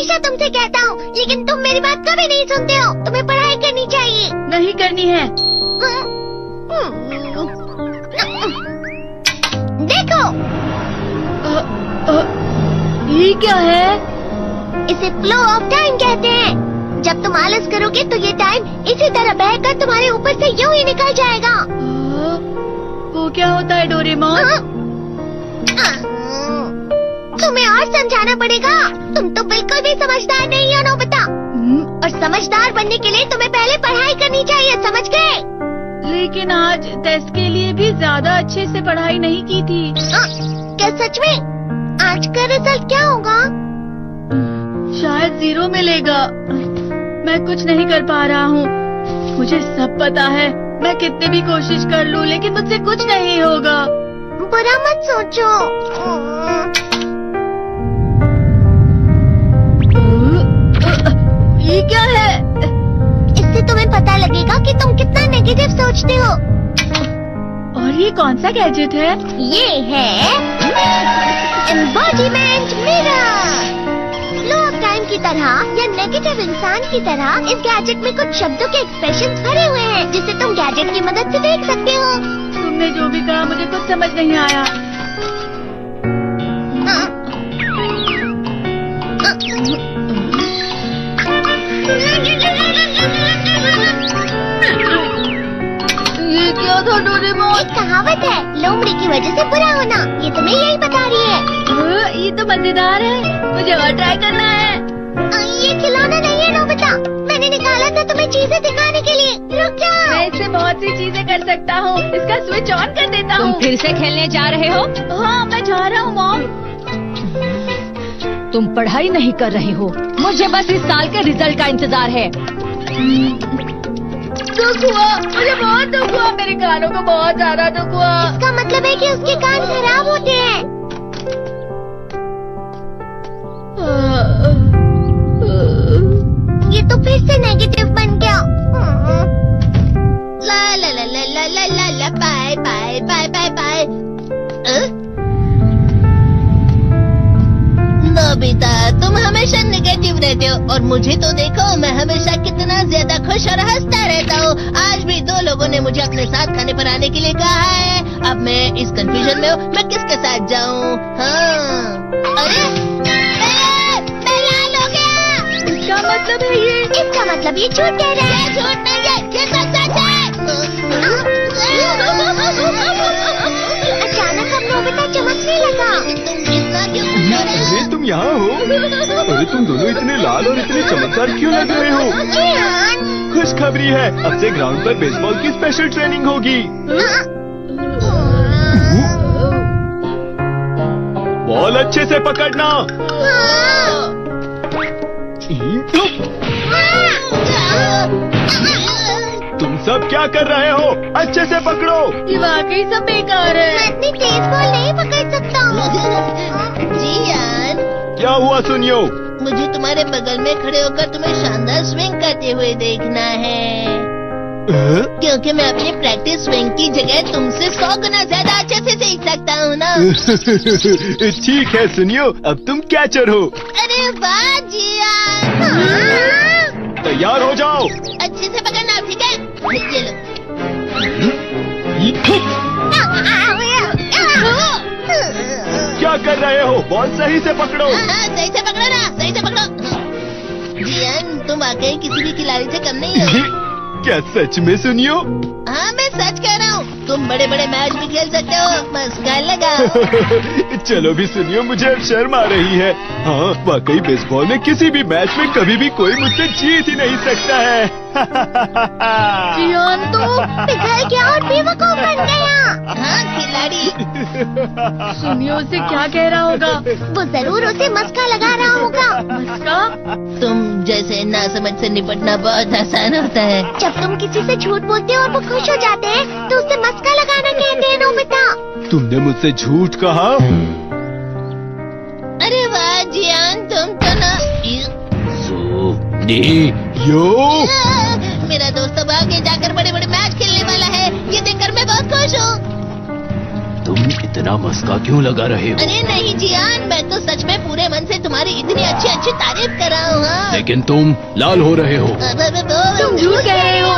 हमेशा तुमसे कहता हूँ, लेकिन तुम मेरी बात कभी नहीं सुनते हो। तुम्हें पढ़ाई करनी चाहिए। नहीं करनी है। देखो, ये क्या है? इसे फ्लो ऑफ टाइम कहते हैं। जब तुम आलस करोगे तो ये टाइम इसी तरह बहकर तुम्हारे ऊपर से यूं ही निकल जाएगा। वो क्या होता है डोरेमोन? तुम्हें और समझाना पड़ेगा। तुम तो बिल्कुल भी समझदार नहीं हो नोबिता। और समझदार बनने के लिए तुम्हें पहले पढ़ाई करनी चाहिए, समझ गए? लेकिन आज टेस्ट के लिए भी ज्यादा अच्छे से पढ़ाई नहीं की थी। क्या सच में? आज का रिजल्ट क्या होगा? शायद 0 मिलेगा। मैं कुछ नहीं कर पा रहा हूँ। मुझे सब पता है। मैं कितनी भी कोशिश कर लूँ, लेकिन मुझसे कुछ नहीं होगा। बुरा मत सोचो। ये क्या है? इससे तुम्हें पता लगेगा कि तुम कितना नेगेटिव सोचते हो। और ये कौन सा गैजेट है? ये है embodiment mirror. Flow of time की तरह या नेगेटिव इंसान की तरह इस गैजेट में कुछ शब्दों के एक्सप्रेशंस भरे हुए हैं, जिसे तुम गैजेट की मदद से देख सकते हो। तुमने जो भी कहा मुझे कुछ समझ नहीं आया। ये क्या था डोरेमोन? एक कहावत है, लोमड़ी की वजह से बुरा होना। ये तुम्हें यही बता रही है। ये तो मजेदार है। मुझे और ट्राई करना है। ये खिलौना नहीं है नोबिता। मैंने निकाला था तुम्हें चीजें दिखाने के लिए। रुक जाओ। मैं इससे बहुत सी चीजें कर सकता हूँ। इसका स्विच ऑन कर देता हूँ। तुम फिर से खेलने जा रहे हो? हाँ, मैं जा रहा हूँ मॉम। तुम पढ़ाई नहीं कर रहे हो। मुझे बस इस साल के रिजल्ट का इंतजार है। दुख हुआ, मुझे बहुत दुख हुआ। मेरे कानों को बहुत ज्यादा दुख हुआ। इसका मतलब है कि उसके कान खराब होते हैं। ये तो फिर से नेगेटिव बन गया। ला ला ला ला ला ला ला ला bye bye bye bye bye. Nobita, तुम हमेशा नेगेटिव रहते हो और मुझे तो देखो, मैं हमेशा कितना ज्यादा खुश और हंसता रहता हूँ। आज भी 2 लोगों ने मुझे अपने साथ खाने पर आने के लिए कहा है। अब मैं इस कंफ्यूजन में हूँ, मैं किसके साथ जाऊँ? हाँ, अरे मैं लाल हो गया। क्या मतलब है ये? इसका मतलब ये झूठ कह रहा है। झूठ नहीं है, ये सच है। अचानक अब नोबिता चमकने लगा। तुम इतना क्यों खुश हो रहे हो? अरे तुम यहाँ हो? अरे तुम दोनों इतने लाल और इतने चमकदार क्यों लग रहे हो? जियान। खुशखबरी है, अब से ग्राउंड पर बेसबॉल की स्पेशल ट्रेनिंग होगी। बॉल अच्छे से पकड़ना। तुम सब क्या कर रहे हो? अच्छे से पकड़ो। ये वाकई सब बेकार है। मैं इतनी तेज बॉल नहीं पकड़ सकता हूँ। जियान, क्या हुआ सुनियो? मुझे तुम्हारे बगल में खड़े होकर तुम्हें शानदार स्विंग करते हुए देखना है, क्योंकि मैं अपनी प्रैक्टिस स्विंग की जगह तुमसे 100 गुना ज्यादा अच्छे से सीख सकता हूँ ना। ठीक है सुनियो, अब तुम कैचर हो। अरे वाह जियान। तैयार हो जाओ। अच्छे से पकड़ना, ठीक है? ये लो। क्या कर रहे हो? बॉल सही से पकड़ो। सही से पकड़ो ना, सही से पकड़ो। जियान, तुम वाकई किसी भी खिलाड़ी से कम नहीं हो। क्या सच में सुनियो? हाँ, मैं सच कह रहा हूँ। तुम बड़े बड़े मैच भी खेल सकते हो, बस कर लगा। चलो भी सुनियो, मुझे अब शर्म आ रही है। हाँ, वाकई बेसबॉल में किसी भी मैच में कभी भी कोई मुझसे जीत ही नहीं सकता है। जियान तो पिघल गया और बेवकूफ बन गया। हाँ, खिलाड़ी। सुनियो उसे क्या कह रहा होगा? वो जरूर उसे मस्का लगा रहा होगा। मस्का? तुम जैसे नासमझ से निपटना बहुत आसान होता है। जब तुम किसी से झूठ बोलते हो और वो खुश हो जाते हैं, तो उसे मस्का लगाना कहते हैं नोबिता। तुमने मुझसे झूठ कहा? अरे वाह जियान, तुम तो ना। यो, मेरा दोस्त अब आगे जाकर बड़े बड़े मैच खेलने वाला है। ये देखकर मैं बहुत खुश हूँ। तुम इतना मस्का क्यों लगा रहे हो? अरे नहीं जियान, मैं तो सच में पूरे मन से तुम्हारी इतनी अच्छी अच्छी तारीफ कर रहा हूँ। हाँ। लेकिन तुम लाल हो रहे हो। तुम झूठ कह रहे हो।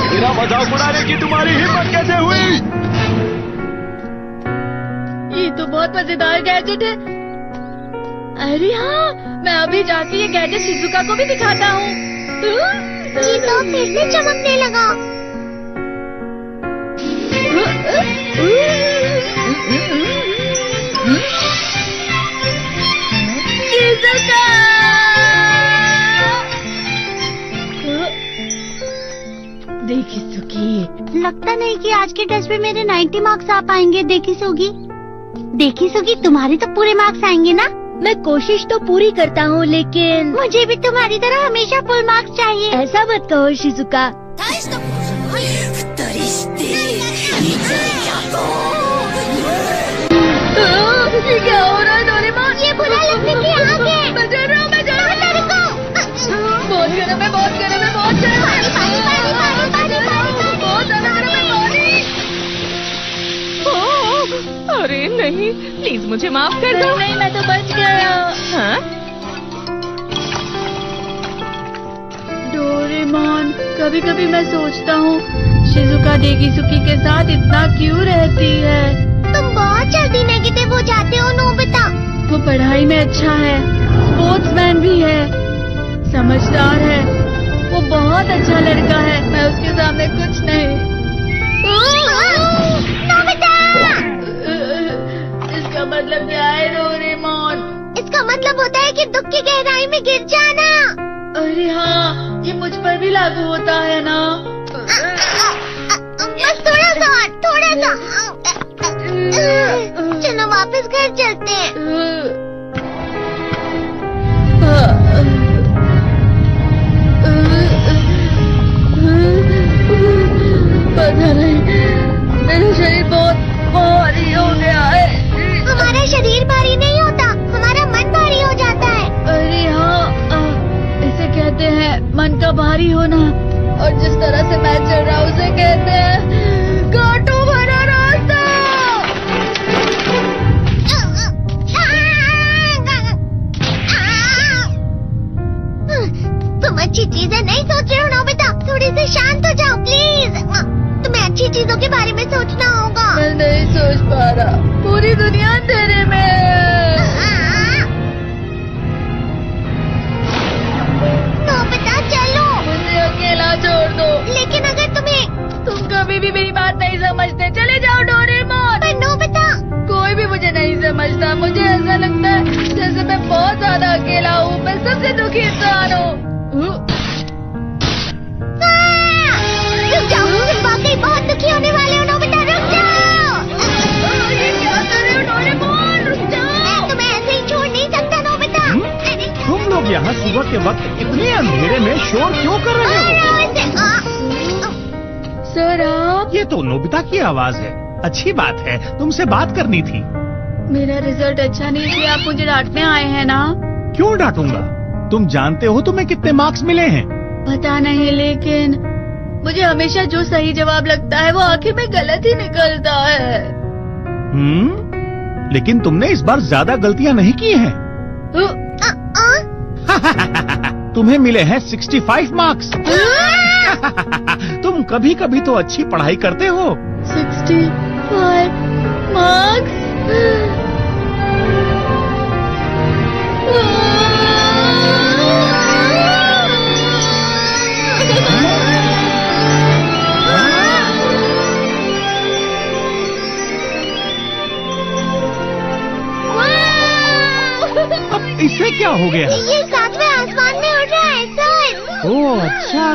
मेरा मजाक उड़ाने की तुम्हारी हिम्मत कैसे हुई? ये तो बहुत मजेदार गैजेट है। अरे हाँ, मैं अभी जाके ये गैजेट शिजुका को भी दिखाता हूँ। ये तो फिर से चमकने लगा। शिजुका! देखी सुगी, लगता नहीं कि आज के टेस्ट में मेरे 90 मार्क्स आ पाएंगे। देखी सुगी, तुम्हारे तो पूरे मार्क्स आएंगे ना? मैं कोशिश तो पूरी करता हूँ, लेकिन मुझे भी तुम्हारी तरह हमेशा फुल मार्क्स चाहिए। ऐसा मत कहो शिजुका। ये क्या हो रहा है डोरेमोन? ये बुरा लगने की आग है। मैं डर रहा हूँ, मैं डर रहा हूँ। बहुत गर्म है, बहुत गर्म है, बहुत गर्म है। पानी, पानी, पानी, पानी, पानी। बहुत ज्यादा गर्म है पानी। अरे नहीं, प्लीज मुझे माफ कर दो। नहीं, मैं तो बच गया। हाँ? डोरेमोन, कभी कभी मैं सोचता हूँ शिजुका डेगिसुकी के साथ इतना क्यों रहती है। तुम बहुत जल्दी नेगेटिव हो जाते हो नोबिता। वो पढ़ाई में अच्छा है, स्पोर्ट्समैन भी है, समझदार है, वो बहुत अच्छा लड़का है। मैं उसके सामने कुछ नहीं। नोबिता! इसका मतलब क्या है डोरेमोन? इसका मतलब होता है कि दुख की गहराई में गिर जाना। अरे हाँ, ये मुझ पर भी लागू होता है ना। बस थोड़ा सा। चलो वापस घर चलते हैं। पता नहीं, मेरा शरीर बहुत भारी हो गया है। हमारा शरीर भारी नहीं होता, हमारा मन भारी हो जाता है। अरे हाँ, इसे कहते हैं मन का भारी होना। और जिस तरह से मैं चल रहा हूँ उसे कहते हैं कांटों भरा रास्ता। तुम अच्छी चीजें नहीं सोच रहे हो नोबिता, थोड़ी सी शांत हो जाओ प्लीज। तुम्हें अच्छी चीजों के बारे में सोचना होगा। मैं नहीं सोच पा रहा, पूरी दुनिया अंधेरे में है। नोबिता चलो। मुझे अकेला छोड़ दो। लेकिन अगर तुम कभी भी मेरी बात नहीं समझते, चले जाओ डोरेमोन। पर नोबिता। कोई भी मुझे नहीं समझता। मुझे ऐसा लगता है जैसे मैं बहुत ज्यादा अकेला हूँ। मैं सबसे दुखी इंसान हूँ। रुक जाओ, तुम वाकई बहुत दुखी होने वाले हो नोबिता, रुक जाओ। ये क्या कर रहे हो डोरेमोन? रुक जाओ। मैं तुम्हें ऐसे ही छोड़ नहीं सकता नोबिता। अरे तुम लोग यहाँ सुबह के वक्त इतने अंधेरे में शोर क्यों कर रहे हो? सर आप? ये तो नोबिता की आवाज है। अच्छी बात है, तुमसे बात करनी थी। मेरा रिजल्ट अच्छा नहीं इसलिए आप मुझे डांटने आए हैं ना? क्यों डांटूंगा? तुम जानते हो तुम्हें कितने मार्क्स मिले हैं? पता नहीं, लेकिन मुझे हमेशा जो सही जवाब लगता है वो आखिर में गलत ही निकलता है। लेकिन तुमने इस बार ज्यादा गलतियाँ नहीं की हैं। तुम्हें मिले हैं 65 मार्क्स। तुम कभी कभी तो अच्छी पढ़ाई करते हो। 65 मार्क्स? अब इससे क्या हो गया? ये सातवें आसमान में उड़ रहा है सर। ओह अच्छा।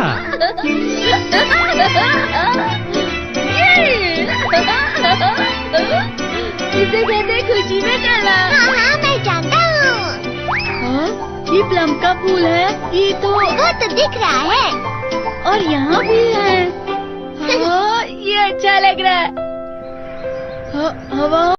इसे कहते हैं खुशी में करना। हाँ, मैं जानता हूँ। ये प्लम का फूल है। ये तो वो तो दिख रहा है। और यहाँ भी है। हाँ, ये अच्छा लग रहा है। हवा